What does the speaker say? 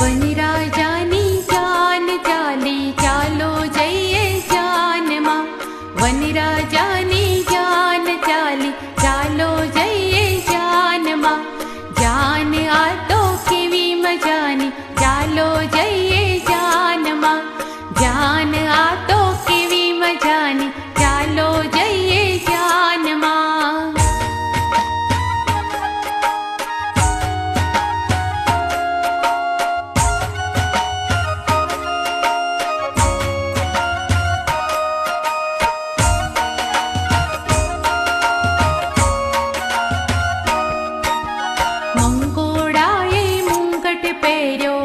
વનરાજાની જાન ચાલી, ચાલો જઈએ જાનમાં. વનરાજાની જાન ચાલી, ચાલો જઈએ જાનમાં. જાન આ તો કેવી મજાની, ચાલો જઈએ જાનમાં. જાન આ તો કેવી મજાની, ચાલો જઈએ જાનમાં. મંગોડાએ મુંગટ પહેર્યો,